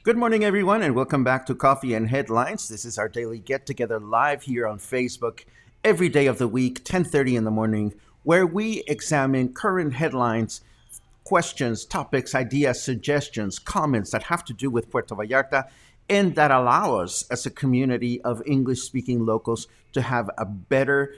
Good morning, everyone, and welcome back to Coffee and Headlines. This is our daily get-together live here on Facebook every day of the week, 10:30 in the morning, where we examine current headlines, questions, topics, ideas, suggestions, comments that have to do with Puerto Vallarta and that allow us as a community of English-speaking locals to have a better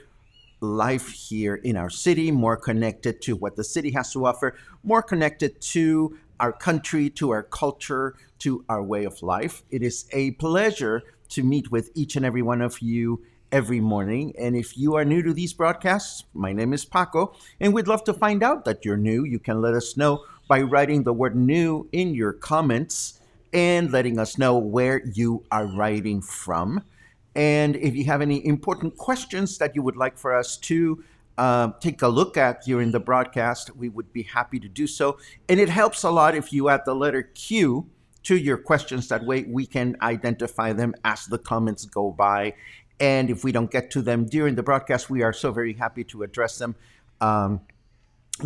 life here in our city, more connected to what the city has to offer, more connected to our country, to our culture, to our way of life. It is a pleasure to meet with each and every one of you every morning. And if you are new to these broadcasts, my name is Paco, and we'd love to find out that you're new. You can let us know by writing the word new in your comments and letting us know where you are writing from. And if you have any important questions that you would like for us to take a look at during the broadcast, we would be happy to do so. And it helps a lot if you add the letter Q to your questions. That way we can identify them as the comments go by. And if we don't get to them during the broadcast, we are so very happy to address them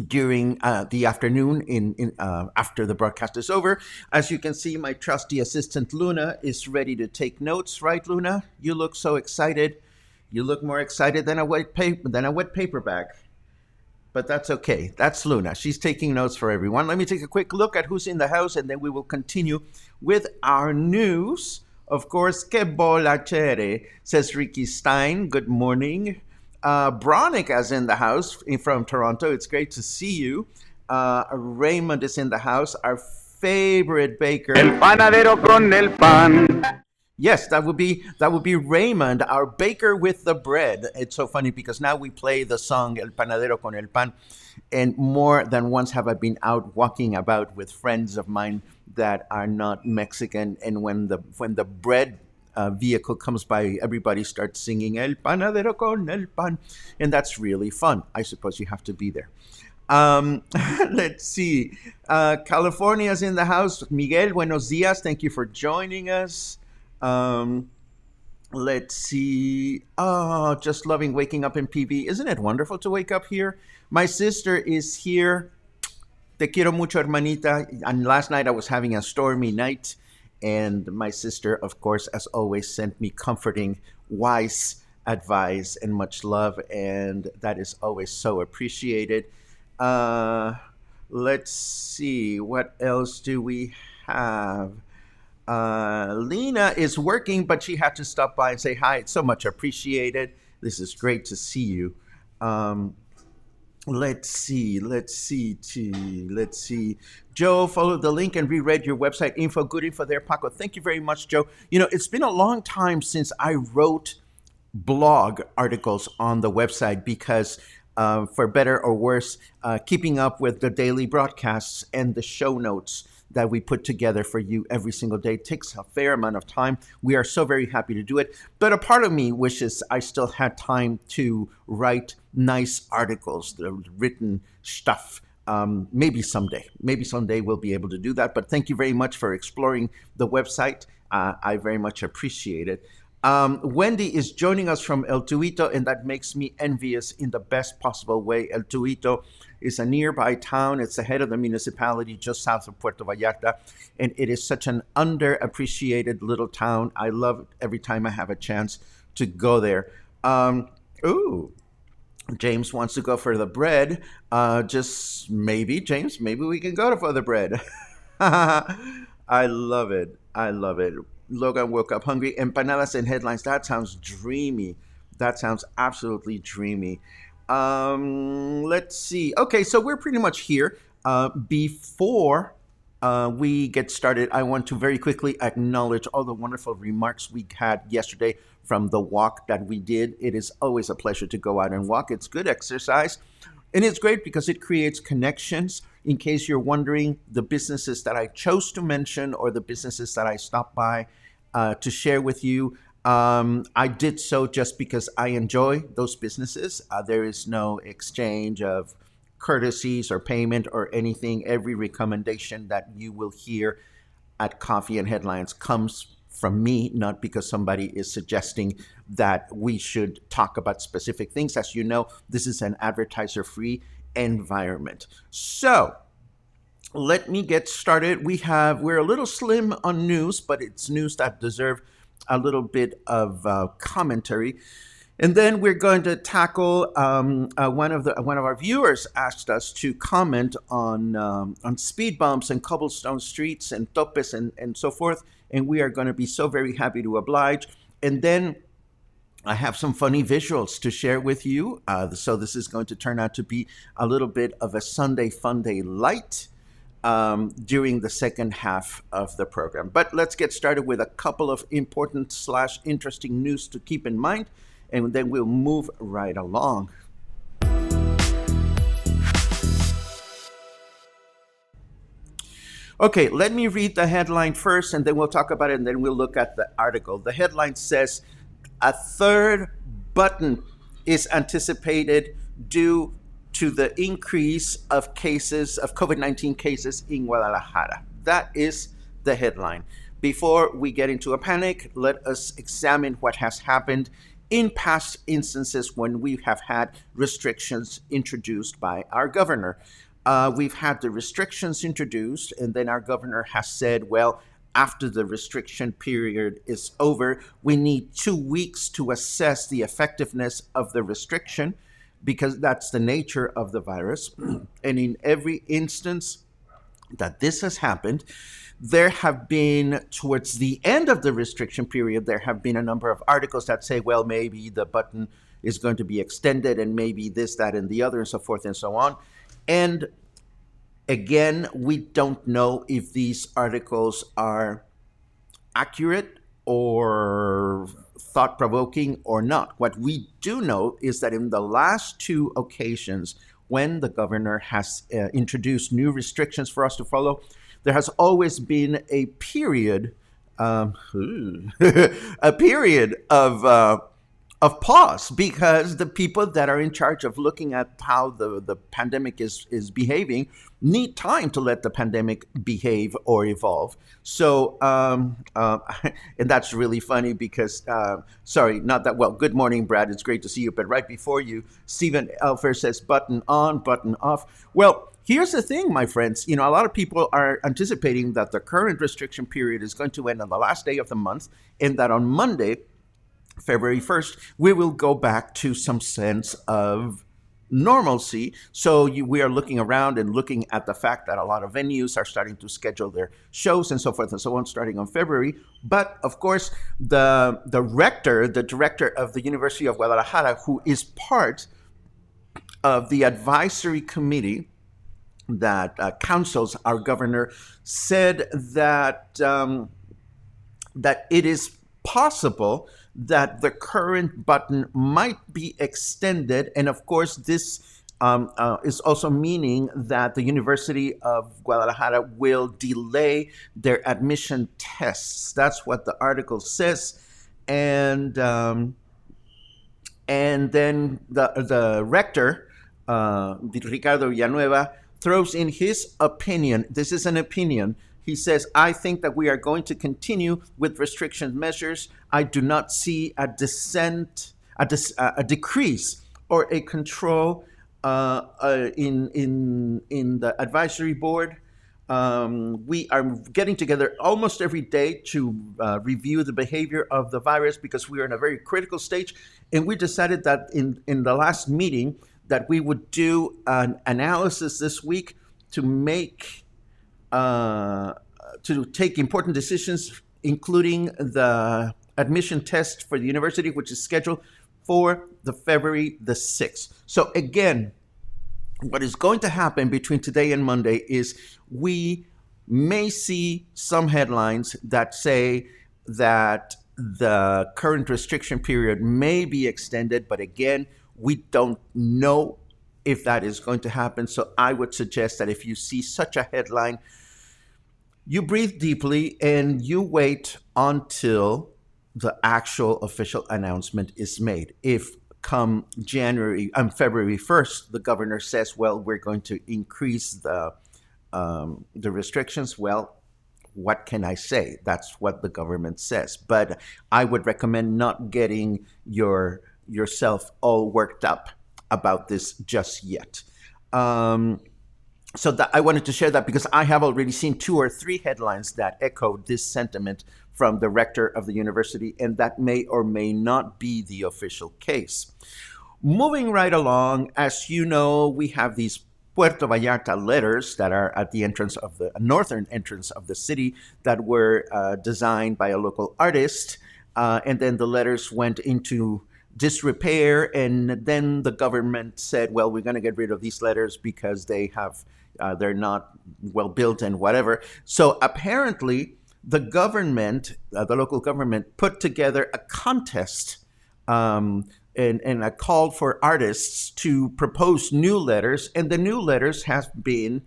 during the afternoon after the broadcast is over. As you can see, my trusty assistant Luna is ready to take notes. Right, Luna? You look so excited. You look more excited than a wet paper bag. But that's okay. That's Luna. She's taking notes for everyone. Let me take a quick look at who's in the house, and then we will continue with our news. Of course, que bola chere, says Ricky Stein. Good morning. Bronica's in the house from Toronto. It's great to see you. Raymond is in the house, our favorite baker. El panadero con el pan. Yes, that would be Raymond, our baker with the bread. It's so funny because now we play the song El Panadero con el Pan, and more than once have I been out walking about with friends of mine that are not Mexican, and when the bread vehicle comes by, everybody starts singing El Panadero con el Pan, and that's really fun. I suppose you have to be there. Let's see. California's in the house. Miguel, buenos dias. Thank you for joining us. Let's see. Oh, just loving waking up in PV. Isn't it wonderful to wake up here? My sister is here. Te quiero mucho, hermanita. And last night I was having a stormy night, and my sister, of course, as always, sent me comforting, wise advice and much love, and that is always so appreciated. Let's see. What else do we have? Lena is working, but she had to stop by and say hi. It's so much appreciated. This is great to see you. Let's see. Joe followed the link and reread your website info. Good info there, Paco. Thank you very much, Joe. You know, it's been a long time since I wrote blog articles on the website because for better or worse, keeping up with the daily broadcasts and the show notes that we put together for you every single day takes a fair amount of time. We are so very happy to do it. But a part of me wishes I still had time to write nice articles, the written stuff. Maybe someday we'll be able to do that. But thank you very much for exploring the website. I very much appreciate it. Wendy is joining us from El Tuito, and that makes me envious in the best possible way. El Tuito is a nearby town. It's the head of the municipality just south of Puerto Vallarta, and it is such an underappreciated little town. I love it every time I have a chance to go there. James wants to go for the bread. James, maybe we can go for the bread. I love it. I love it. Logan woke up hungry. Empanadas and headlines. That sounds dreamy. That sounds absolutely dreamy. Let's see. Okay, so we're pretty much here. Before we get started, I want to very quickly acknowledge all the wonderful remarks we had yesterday from the walk that we did. It is always a pleasure to go out and walk. It's good exercise. And it's great because it creates connections. In case you're wondering, the businesses that I chose to mention or the businesses that I stopped by to share with you, I did so just because I enjoy those businesses. There is no exchange of courtesies or payment or anything. Every recommendation that you will hear at Coffee and Headlines comes from me, not because somebody is suggesting that we should talk about specific things. As you know, this is an advertiser free environment. So let me get started. We're a little slim on news, but it's news that deserve a little bit of commentary. And then we're going to tackle one of our viewers asked us to comment on speed bumps and cobblestone streets and topes and so forth. And we are going to be so very happy to oblige. And then I have some funny visuals to share with you. So this is going to turn out to be a little bit of a Sunday Fun Day light during the second half of the program. But let's get started with a couple of important / interesting news to keep in mind, and then we'll move right along. Okay, let me read the headline first, and then we'll talk about it, and then we'll look at the article. The headline says, a third button is anticipated due to the increase of cases of COVID-19 cases in Guadalajara. That is the headline. Before we get into a panic, let us examine what has happened in past instances when we have had restrictions introduced by our governor. We've had the restrictions introduced, and then our governor has said, well, after the restriction period is over, we need 2 weeks to assess the effectiveness of the restriction, because that's the nature of the virus. And in every instance that this has happened, there have been, towards the end of the restriction period, there have been a number of articles that say, well, maybe the button is going to be extended and maybe this, that, and the other, and so forth and so on. And again, we don't know if these articles are accurate or thought-provoking or not. What we do know is that in the last 2 occasions when the governor has introduced new restrictions for us to follow, there has always been a period, a period of pause, because the people that are in charge of looking at how the pandemic is behaving need time to let the pandemic behave or evolve. So, and that's really funny because, sorry, not that well. Good morning, Brad. It's great to see you. But right before you, Stephen Elfer says button on, button off. Well, here's the thing, my friends. You know, a lot of people are anticipating that the current restriction period is going to end on the last day of the month, and that on Monday, February 1st, we will go back to some sense of normalcy. So we are looking around and looking at the fact that a lot of venues are starting to schedule their shows and so forth and so on starting on February. But of course, the director of the University of Guadalajara, who is part of the advisory committee that counsels our governor, said that that it is possible that the current button might be extended. And of course, this is also meaning that the University of Guadalajara will delay their admission tests. That's what the article says. And then the rector, Ricardo Villanueva, throws in his opinion. This is an opinion. He says, I think that we are going to continue with restriction measures. I do not see a decrease or a control in the advisory board. We are getting together almost every day to review the behavior of the virus because we are in a very critical stage. And we decided that in the last meeting that we would do an analysis this week to make uh, to take important decisions, including the admission test for the university, which is scheduled for the February the 6th. So again, what is going to happen between today and Monday is we may see some headlines that say that the current restriction period may be extended, but again, we don't know if that is going to happen. So I would suggest that if you see such a headline, you breathe deeply and you wait until the actual official announcement is made. If come February 1st, the governor says, well, we're going to increase the restrictions, well, what can I say? That's what the government says. But I would recommend not getting yourself all worked up about this just yet. So that I wanted to share that because I have already seen 2 or 3 headlines that echoed this sentiment from the rector of the university, and that may or may not be the official case. Moving right along, as you know, we have these Puerto Vallarta letters that are at the entrance of the northern entrance of the city that were designed by a local artist, and then the letters went into disrepair, and then the government said, well, we're going to get rid of these letters because they're not well built and whatever. So apparently the government, the local government, put together a contest, and a call for artists to propose new letters, and the new letters have been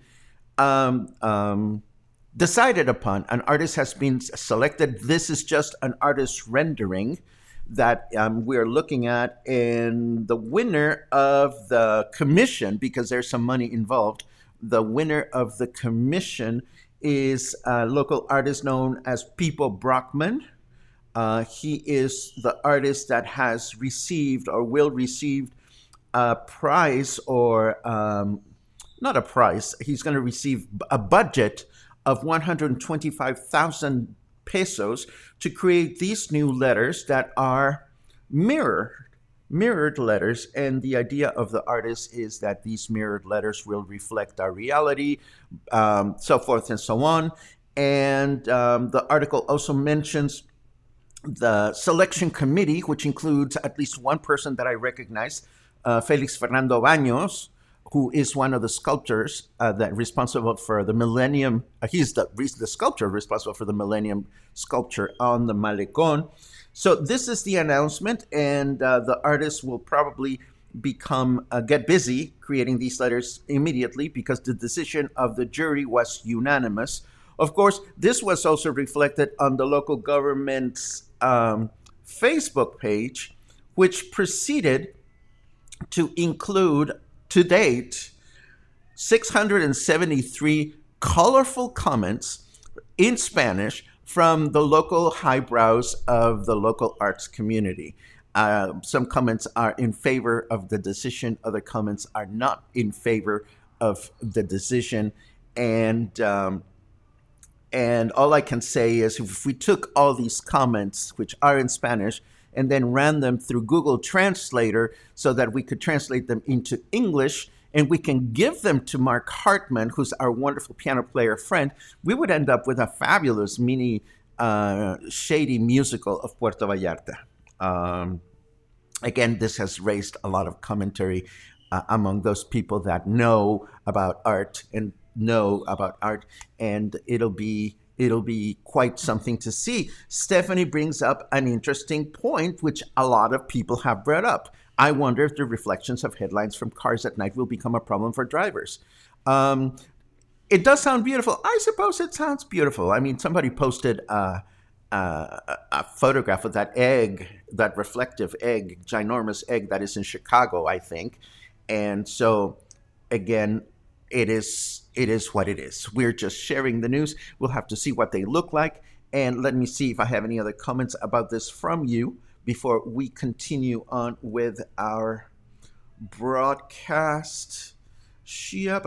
decided upon. An artist has been selected. This is just an artist rendering that we're looking at, and the winner of the commission, because there's some money involved, the winner of the commission is a local artist known as Pipo Brockman. He is the artist that has received or will receive a prize, or not a prize, he's going to receive a budget of 125,000 pesos to create these new letters that are mirrored letters. And the idea of the artist is that these mirrored letters will reflect our reality, so forth and so on. And the article also mentions the selection committee, which includes at least one person that I recognize, Felix Fernando Baños, who is one of the sculptors that responsible for the Millennium. He's the sculptor responsible for the Millennium sculpture on the Malecón. So this is the announcement, and the artists will probably get busy creating these letters immediately because the decision of the jury was unanimous. Of course, this was also reflected on the local government's Facebook page, which proceeded to include, to date, 673 colorful comments in Spanish from the local highbrows of the local arts community. Some comments are in favor of the decision, other comments are not in favor of the decision. And all I can say is if we took all these comments, which are in Spanish, and then ran them through Google Translator so that we could translate them into English, and we can give them to Mark Hartman, who's our wonderful piano player friend, we would end up with a fabulous mini shady musical of Puerto Vallarta. Again, this has raised a lot of commentary among those people that know about art, and it'll be quite something to see. Stephanie brings up an interesting point, which a lot of people have brought up. I wonder if the reflections of headlines from cars at night will become a problem for drivers. It does sound beautiful. I suppose it sounds beautiful. I mean, somebody posted a photograph of that egg, that reflective egg, ginormous egg that is in Chicago, I think. And so, again, it is what it is. We're just sharing the news. We'll have to see what they look like. And let me see if I have any other comments about this from you before we continue on with our broadcast. Should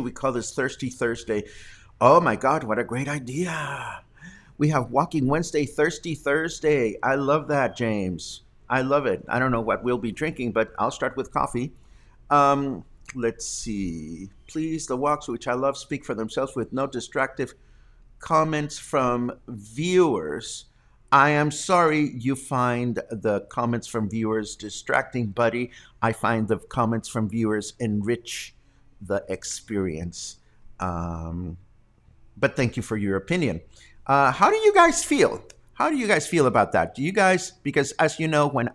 we call this Thirsty Thursday? Oh my God, what a great idea. We have Walking Wednesday, Thirsty Thursday. I love that, James. I love it. I don't know what we'll be drinking, but I'll start with coffee. Let's see. Please, the walks, which I love, speak for themselves with no distractive comments from viewers. I am sorry you find the comments from viewers distracting, buddy. I find the comments from viewers enrich the experience. Um, but thank you for your opinion. How do you guys feel? How do you guys feel about that? Do you guys, because as you know, when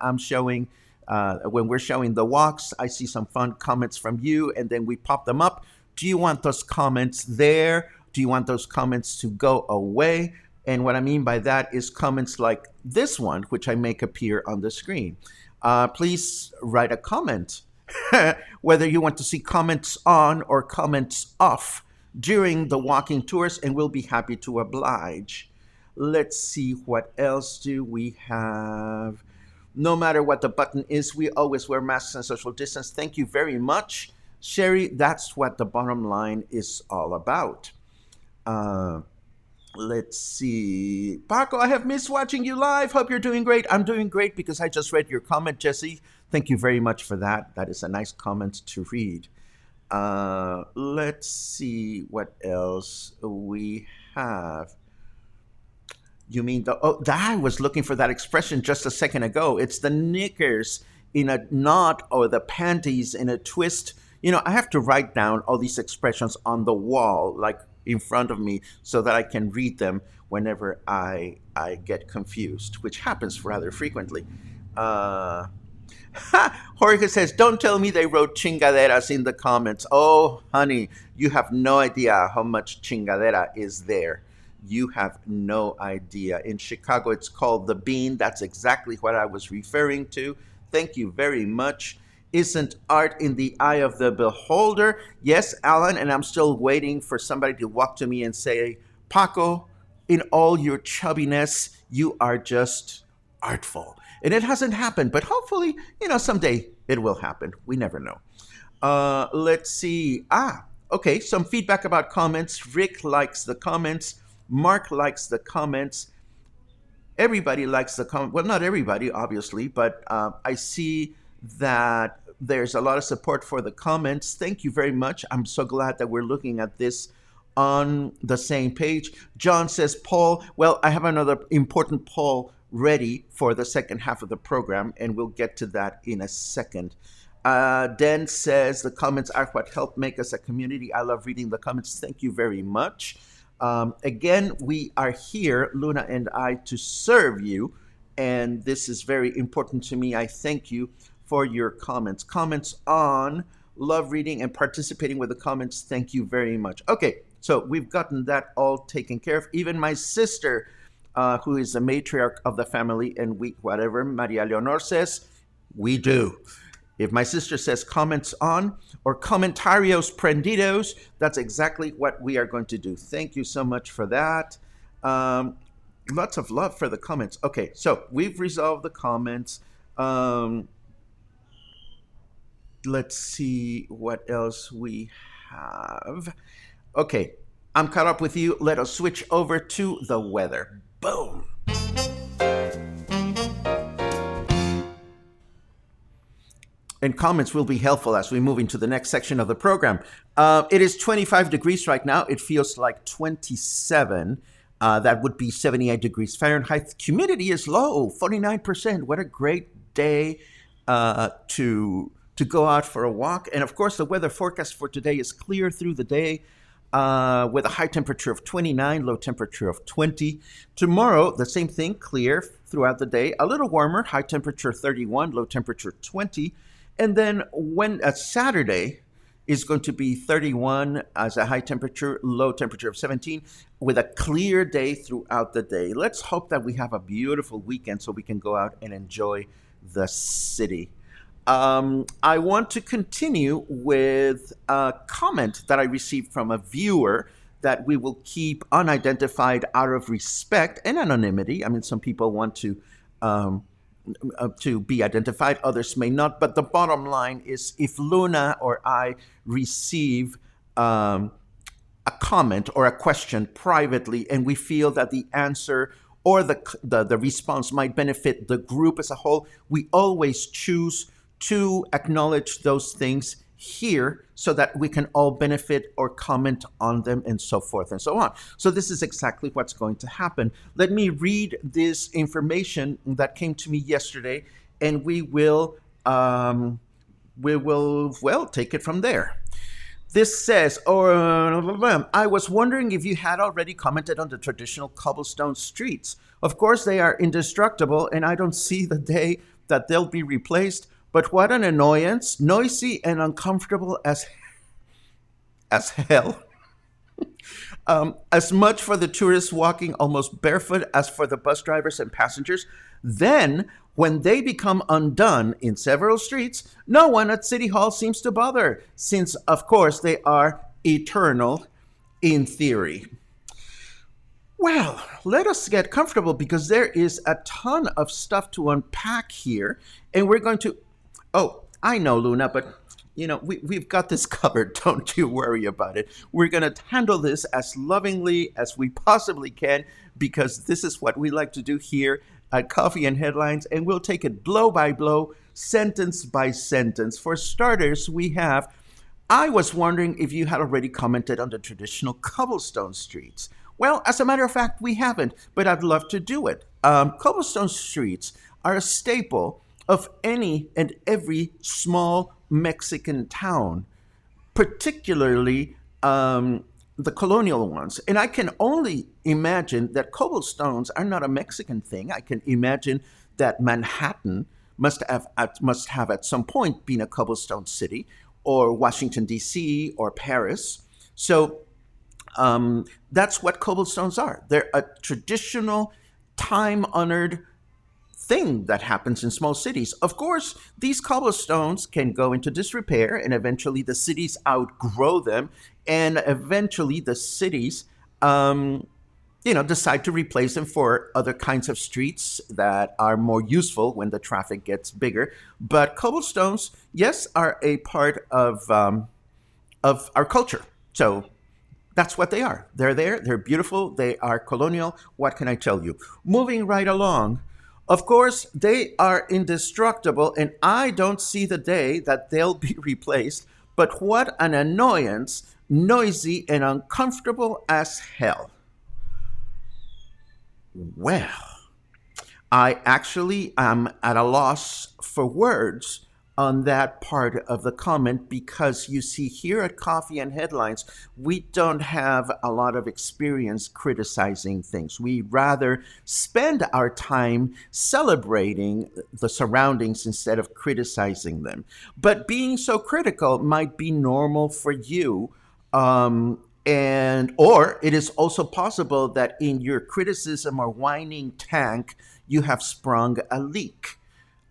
we're showing the walks, I see some fun comments from you and then we pop them up. Do you want those comments there? Do you want those comments to go away? And what I mean by that is comments like this one, which I make appear on the screen. Please write a comment, whether you want to see comments on or comments off during the walking tours, and we'll be happy to oblige. Let's see, what else do we have? No matter what the button is, we always wear masks and social distance. Thank you very much, Sherry. That's what the bottom line is all about. Uh, let's see. Paco, I have missed watching you live. Hope you're doing great. I'm doing great because I just read your comment, Jesse. Thank you very much for that. That is a nice comment to read. Let's see what else we have. You mean I was looking for that expression just a second ago. It's the knickers in a knot or the panties in a twist. You know, I have to write down all these expressions on the wall, like in front of me, so that I can read them whenever I get confused, which happens rather frequently. Uh, Jorge says, don't tell me they wrote chingaderas in the comments. Oh, honey, you have no idea how much chingadera is there. You have no idea. In Chicago, it's called the bean. That's exactly what I was referring to. Thank you very much. Isn't art in the eye of the beholder? Yes, Alan, and I'm still waiting for somebody to walk to me and say, Paco, in all your chubbiness, you are just artful. And it hasn't happened, but hopefully, someday it will happen. We never know. Let's see. Okay, some feedback about comments. Rick likes the comments. Mark likes the comments. Everybody likes the comment. Well, not everybody, obviously, but I see that there's a lot of support for the comments. Thank you very much. I'm so glad that we're looking at this on the same page. John says, Paul, well, I have another important poll ready for the second half of the program, and we'll get to that in a second. Den says, the comments are what help make us a community. I love reading the comments. Thank you very much. Again, we are here, Luna and I, to serve you, and this is very important to me. I thank you for your comments. Comments on, love reading and participating with the comments. Thank you very much. Okay, so we've gotten that all taken care of. Even my sister, who is the matriarch of the family, and whatever Maria Leonor says, we do. If my sister says comments on or comentarios prendidos, that's exactly what we are going to do. Thank you so much for that. Lots of love for the comments. Okay, so we've resolved the comments. Let's see what else we have. Okay, I'm caught up with you. Let us switch over to the weather. Boom. And comments will be helpful as we move into the next section of the program. It is 25 degrees right now. It feels like 27. That would be 78 degrees Fahrenheit. Humidity is low, 49%. What a great day to go out for a walk. And of course, the weather forecast for today is clear through the day with a high temperature of 29, low temperature of 20. Tomorrow, the same thing, clear throughout the day. A little warmer, high temperature 31, low temperature 20. And then Saturday is going to be 31 as a high temperature, low temperature of 17, with a clear day throughout the day. Let's hope that we have a beautiful weekend so we can go out and enjoy the city. I want to continue with a comment that I received from a viewer that we will keep unidentified out of respect and anonymity. I mean, some people want to be identified, others may not. But the bottom line is, if Luna or I receive a comment or a question privately, and we feel that the answer or the response might benefit the group as a whole, we always choose to acknowledge those things here so that we can all benefit or comment on them and so forth and so on. So this is exactly what's going to happen. Let me read this information that came to me yesterday, and well, take it from there. This says, I was wondering if you had already commented on the traditional cobblestone streets. Of course, they are indestructible, and I don't see the day that they'll be replaced. But what an annoyance, noisy and uncomfortable as hell. As much for the tourists walking almost barefoot as for the bus drivers and passengers. Then, when they become undone in several streets, no one at City Hall seems to bother, since, of course, they are eternal in theory. Well, let us get comfortable because there is a ton of stuff to unpack here, and we're going to. Oh, I know, Luna, but we've got this covered. Don't you worry about it. We're going to handle this as lovingly as we possibly can because this is what we like to do here at Coffee and Headlines, and we'll take it blow by blow, sentence by sentence. For starters, I was wondering if you had already commented on the traditional cobblestone streets. Well, as a matter of fact, we haven't, but I'd love to do it. Cobblestone streets are a staple of any and every small Mexican town, particularly the colonial ones. And I can only imagine that cobblestones are not a Mexican thing. I can imagine that Manhattan must have at some point been a cobblestone city, or Washington, D.C., or Paris. So that's what cobblestones are. They're a traditional, time-honored thing that happens in small cities. Of course, these cobblestones can go into disrepair, and eventually the cities outgrow them, and eventually the cities, decide to replace them for other kinds of streets that are more useful when the traffic gets bigger. But cobblestones, yes, are a part of our culture. So that's what they are. They're there. They're beautiful. They are colonial. What can I tell you? Moving right along. Of course, they are indestructible, and I don't see the day that they'll be replaced. But what an annoyance, noisy and uncomfortable as hell. Well, I actually am at a loss for words on that part of the comment because you see, here at Coffee and Headlines, we don't have a lot of experience criticizing things. We rather spend our time celebrating the surroundings instead of criticizing them. But being so critical might be normal for you. Or it is also possible that in your criticism or whining tank, you have sprung a leak.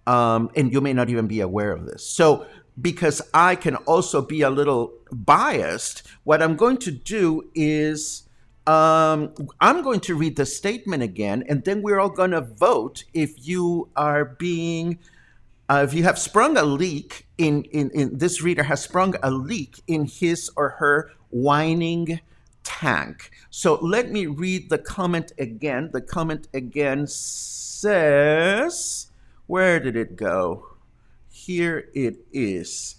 And you may not even be aware of this. So, because I can also be a little biased, what I'm going to do is I'm going to read the statement again, and then we're all going to vote if you have sprung a leak in this reader has sprung a leak in his or her whining tank. So let me read the comment again. The comment again says, where did it go? Here it is.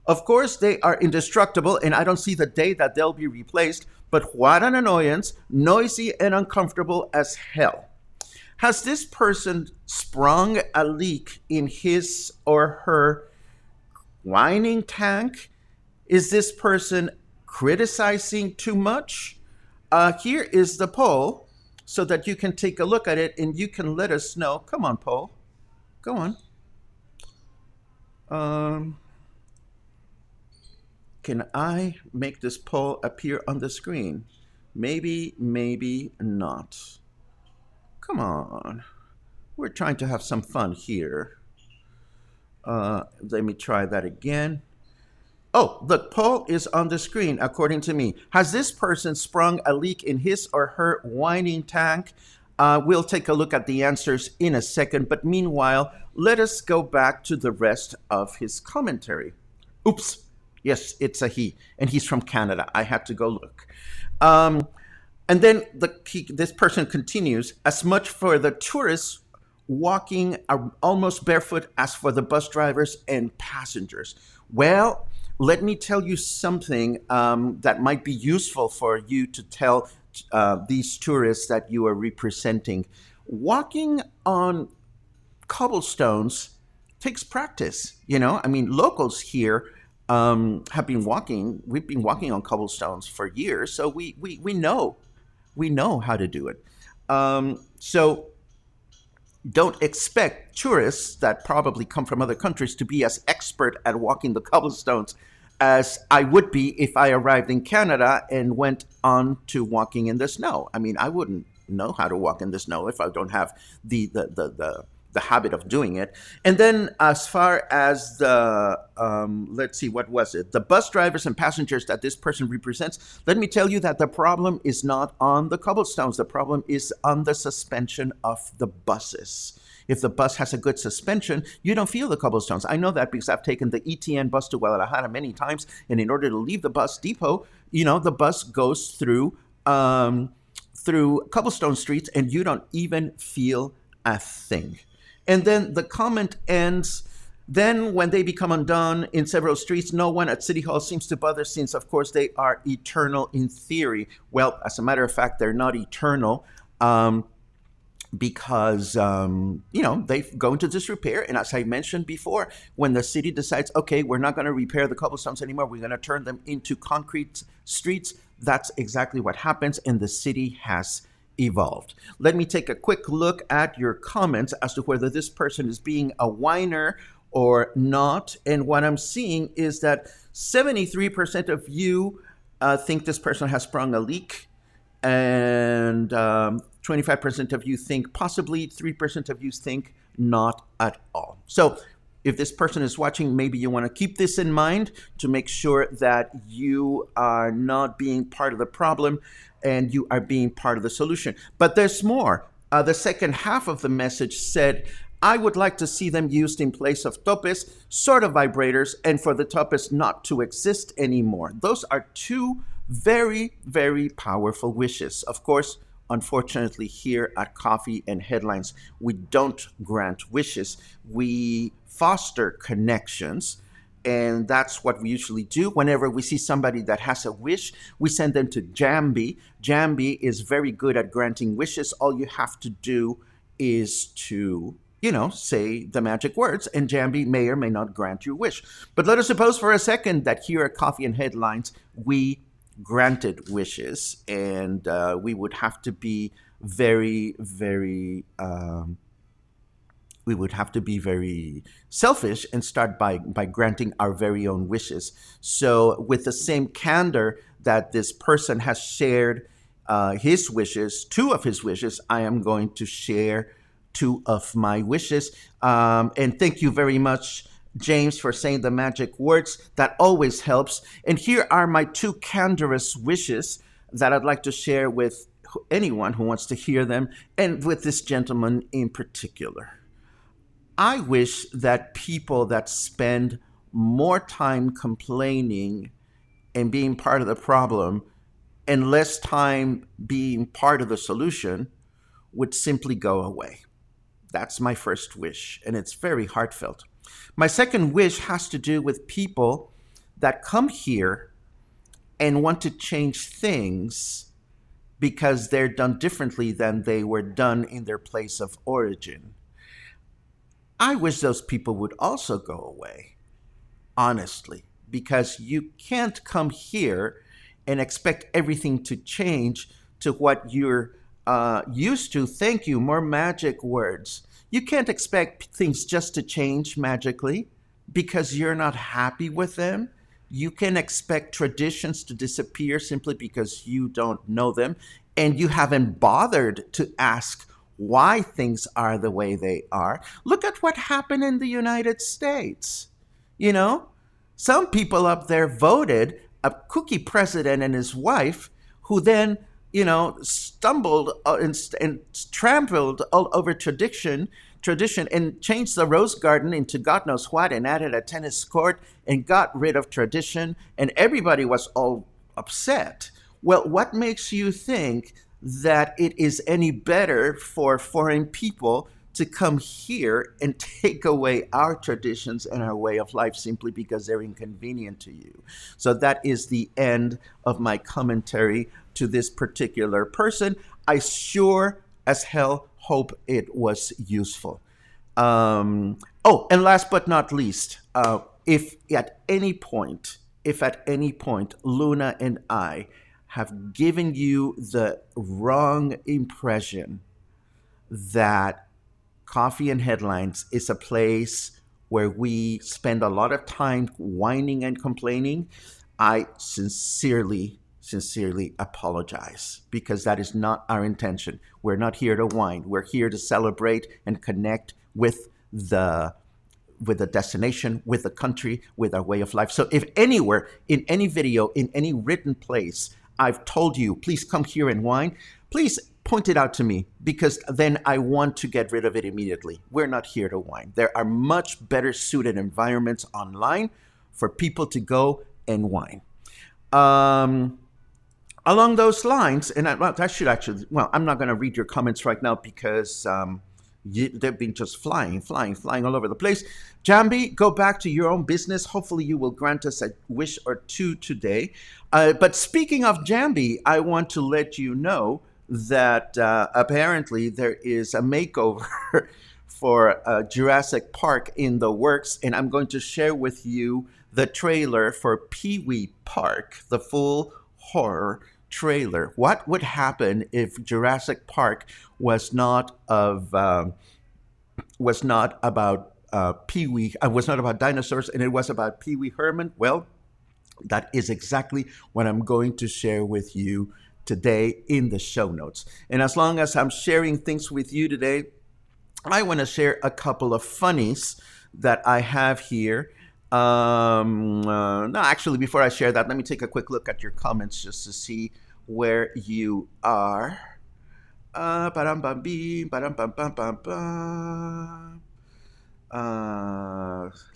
Of course, they are indestructible, and I don't see the day that they'll be replaced, but what an annoyance, noisy and uncomfortable as hell. Has this person sprung a leak in his or her whining tank? Is this person criticizing too much? Here is the poll so that you can take a look at it and you can let us know. Come on, poll. Go on. Can I make this poll appear on the screen? Maybe, maybe not. Come on. We're trying to have some fun here. Let me try that again. Oh, the poll is on the screen, according to me. Has this person sprung a leak in his or her whining tank? We'll take a look at the answers in a second, but meanwhile, let us go back to the rest of his commentary. Oops. Yes, it's a he, and he's from Canada. I had to go look. And then this person continues, as much for the tourists walking almost barefoot as for the bus drivers and passengers. Well, let me tell you something that might be useful for you to tell these tourists that you are representing. Walking on cobblestones takes practice. I mean, locals here have been walking. We've been walking on cobblestones for years, so we know how to do it. So don't expect tourists that probably come from other countries to be as expert at walking the cobblestones as I would be if I arrived in Canada and went on to walking in the snow. I mean, I wouldn't know how to walk in the snow if I don't have the habit of doing it. And then, as far as the let's see, what was it? The bus drivers and passengers that this person represents. Let me tell you that the problem is not on the cobblestones. The problem is on the suspension of the buses. If the bus has a good suspension, you don't feel the cobblestones. I know that because I've taken the ETN bus to Guadalajara many times, and in order to leave the bus depot, the bus goes through cobblestone streets, and you don't even feel a thing. And then the comment ends. Then, when they become undone in several streets, no one at City Hall seems to bother, since, of course, they are eternal in theory. Well, as a matter of fact, they're not eternal. Because they go into disrepair, and as I mentioned before, when the city decides, okay, we're not going to repair the cobblestones anymore, we're going to turn them into concrete streets, that's exactly what happens, and the city has evolved. Let me take a quick look at your comments as to whether this person is being a whiner or not. And what I'm seeing is that 73% of you think this person has sprung a leak, and 25% of you think possibly, 3% of you think not at all. So if this person is watching, maybe you want to keep this in mind to make sure that you are not being part of the problem and you are being part of the solution. But there's more. The second half of the message said, I would like to see them used in place of topes, sort of vibrators, and for the topes not to exist anymore. Those are two very, very powerful wishes. Of course, unfortunately, here at Coffee and Headlines, we don't grant wishes. We foster connections. And that's what we usually do. Whenever we see somebody that has a wish, we send them to Jambi. Jambi is very good at granting wishes. All you have to do is to, say the magic words, and Jambi may or may not grant your wish. But let us suppose for a second that here at Coffee and Headlines, we granted wishes, and we would have to be very, very selfish and start by granting our very own wishes. So with the same candor that this person has shared his wishes, two of his wishes, I am going to share two of my wishes. And thank you very much, James, for saying the magic words. That always helps. And here are my two candorous wishes that I'd like to share with anyone who wants to hear them, and with this gentleman in particular. I wish that people that spend more time complaining and being part of the problem and less time being part of the solution would simply go away. That's my first wish, and it's very heartfelt. My second wish has to do with people that come here and want to change things because they're done differently than they were done in their place of origin. I wish those people would also go away, honestly, because you can't come here and expect everything to change to what you're used to. Thank you, more magic words. You can't expect things just to change magically because you're not happy with them. You can expect traditions to disappear simply because you don't know them and you haven't bothered to ask why things are the way they are. Look at what happened in the United States. Some people up there voted a kooky president and his wife who then, stumbled and trampled all over tradition and changed the rose garden into God knows what and added a tennis court and got rid of tradition, and everybody was all upset. Well, what makes you think that it is any better for foreign people to come here and take away our traditions and our way of life simply because they're inconvenient to you. So that is the end of my commentary to this particular person. I sure as hell hope it was useful. Oh, and last but not least, if at any point Luna and I have given you the wrong impression that Coffee and Headlines is a place where we spend a lot of time whining and complaining, I sincerely apologize because that is not our intention. We're not here to whine. We're here to celebrate and connect with the destination, with the country, with our way of life. So if anywhere, in any video, in any written place, I've told you, please come here and whine, please point it out to me because then I want to get rid of it immediately. We're not here to whine. There are much better suited environments online for people to go and whine. Along those lines, and I should actually, well, I'm not going to read your comments right now because they've been just flying all over the place. Jambi, go back to your own business. Hopefully you will grant us a wish or two today. But speaking of Jambi, I want to let you know that apparently there is a makeover for Jurassic Park in the works, and I'm going to share with you the trailer for Pee-wee Park, the full horror trailer. What would happen if Jurassic Park was not about Pee-wee, was not about dinosaurs, and it was about Pee-wee Herman? Well, that is exactly what I'm going to share with you today in the show notes. And as long as I'm sharing things with you today, I want to share a couple of funnies that I have here. No, actually, before I share that, let me take a quick look at your comments just to see where you are.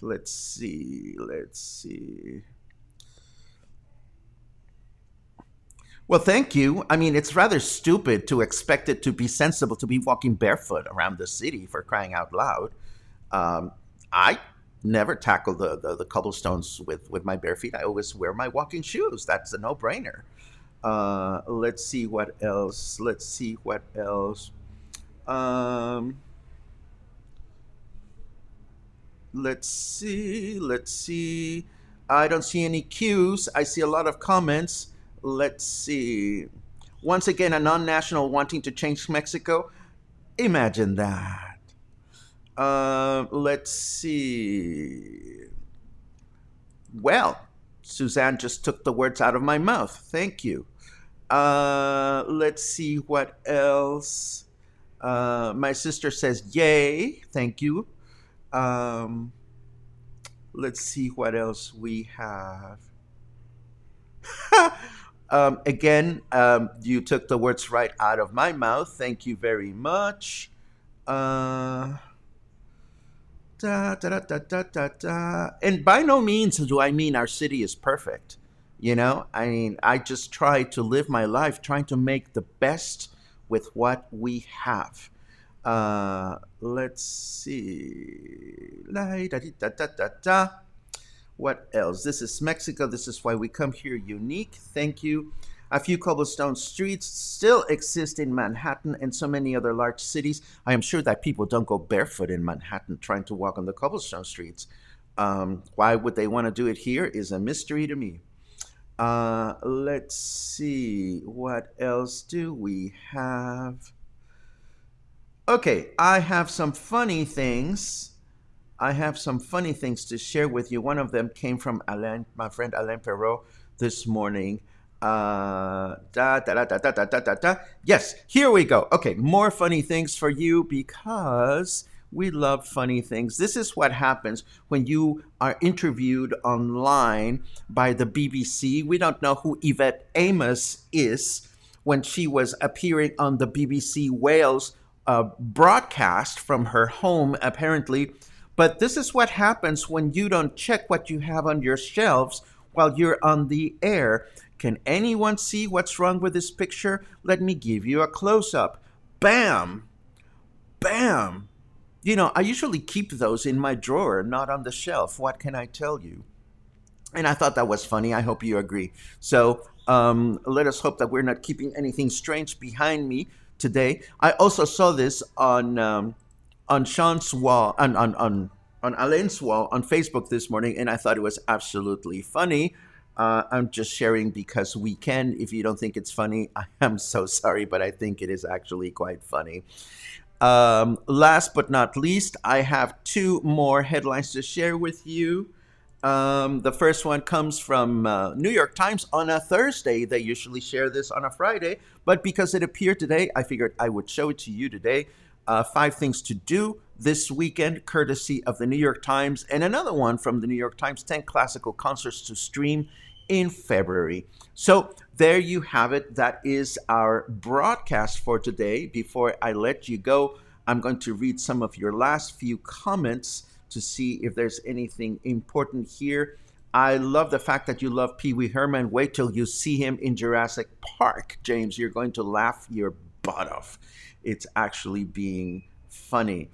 Let's see. Well, thank you. I mean, it's rather stupid to expect it to be sensible to be walking barefoot around the city, for crying out loud. I never tackle the cobblestones with my bare feet. I always wear my walking shoes. That's a no-brainer. Let's see what else. Let's see. I don't see any cues. I see a lot of comments. Let's see. Once again, a non-national wanting to change Mexico. Imagine that. Let's see. Well, Suzanne just took the words out of my mouth. Thank you. Let's see what else. My sister says, yay. Thank you. Let's see what else we have. Again, you took the words right out of my mouth. Thank you very much. And by no means do I mean our city is perfect. You know, I mean, I just try to live my life trying to make the best with what we have. Let's see. What else? This is Mexico. This is why we come here unique. Thank you. A few cobblestone streets still exist in Manhattan and so many other large cities. I am sure that people don't go barefoot in Manhattan trying to walk on the cobblestone streets. Why would they want to do it here is a mystery to me. Let's see. What else do we have? Okay, I have some funny things. To share with you. One of them came from Alain, my friend Alain Perrault, this morning. Yes, here we go. Okay, more funny things for you because we love funny things. This is what happens when you are interviewed online by the BBC. We don't know who Yvette Amos is when she was appearing on the BBC Wales broadcast from her home, apparently. But this is what happens when you don't check what you have on your shelves while you're on the air. Can anyone see what's wrong with this picture? Let me give you a close-up. Bam! Bam! I usually keep those in my drawer, not on the shelf. What can I tell you? And I thought that was funny. I hope you agree. So let us hope that we're not keeping anything strange behind me today. I also saw this on Sean's wall, on Alain's wall on Facebook this morning, and I thought it was absolutely funny. I'm just sharing because we can. If you don't think it's funny, I am so sorry, but I think it is actually quite funny. Last but not least, I have two more headlines to share with you. The first one comes from New York Times on a Thursday. They usually share this on a Friday, but because it appeared today, I figured I would show it to you today. Five things to do this weekend, courtesy of the New York Times, and another one from the New York Times: 10 classical concerts to stream in February. So there you have it. That is our broadcast for today. Before I let you go, I'm going to read some of your last few comments to see if there's anything important here. I love the fact that you love Pee Wee Herman. Wait till you see him in Jurassic Park, James. You're going to laugh your butt off. It's actually being funny,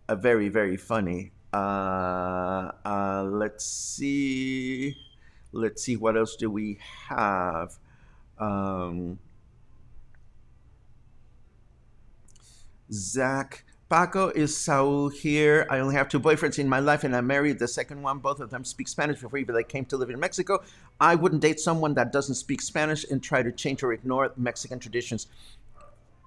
very, very funny. Let's see. Let's see, what else do we have? Um, Zach. Paco, is Saul here? I only have two boyfriends in my life and I'm married. The second one, both of them speak Spanish before even they came to live in Mexico. I wouldn't date someone that doesn't speak Spanish and try to change or ignore Mexican traditions.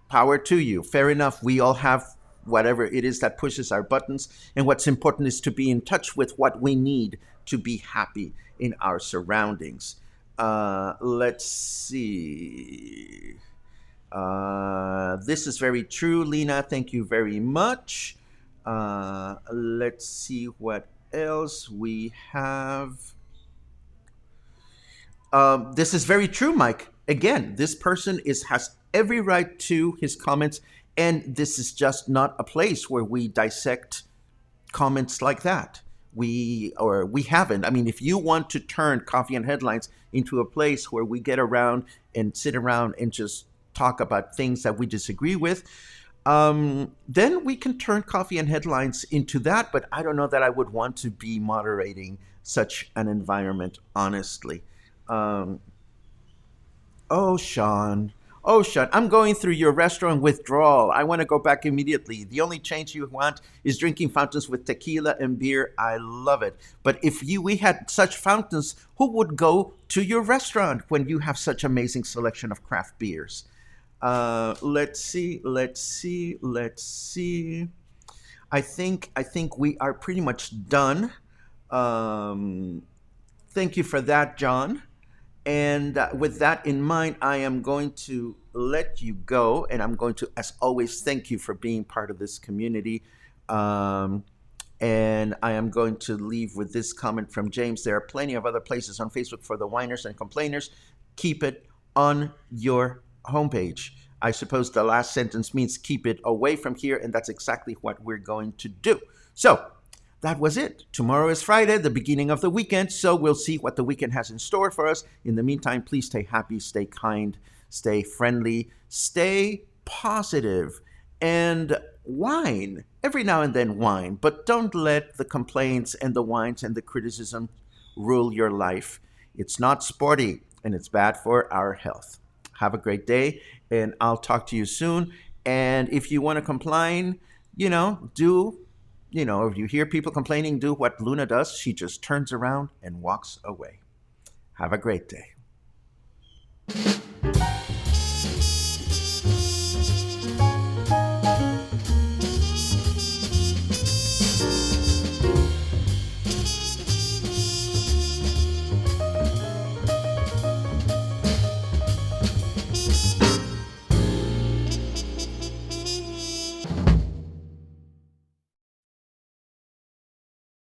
Power to you. Fair enough. We all have whatever it is that pushes our buttons. And what's important is to be in touch with what we need to be happy in our surroundings. Let's see. This is very true, Lena. Thank you very much. Let's see what else we have. This is very true, Mike. Again, this person has every right to his comments, and this is just not a place where we dissect comments like that. We haven't. I mean, if you want to turn Coffee and Headlines into a place where we get around and sit around and just talk about things that we disagree with, then we can turn Coffee and Headlines into that. But I don't know that I would want to be moderating such an environment, honestly. Um, oh, Sean. Oh, Sean, I'm going through your restaurant withdrawal. I want to go back immediately. The only change you want is drinking fountains with tequila and beer. I love it. But if we had such fountains, who would go to your restaurant when you have such amazing selection of craft beers? Let's see. I think we are pretty much done. Um, Thank you for that, John. And with that in mind, I am going to let you go. And I'm going to, as always, thank you for being part of this community. Um, and I am going to leave with this comment from James. There are plenty of other places on Facebook for the whiners and complainers. Keep it on your homepage. I suppose the last sentence means keep it away from here. And that's exactly what we're going to do. So, that was it. Tomorrow is Friday, the beginning of the weekend, so we'll see what the weekend has in store for us. In the meantime, please stay happy, stay kind, stay friendly, stay positive, and whine. Every now and then whine, but don't let the complaints and the whines and the criticism rule your life. It's not sporty, and it's bad for our health. Have a great day, and I'll talk to you soon. And if you want to complain, if you hear people complaining, do what Luna does. She just turns around and walks away. Have a great day.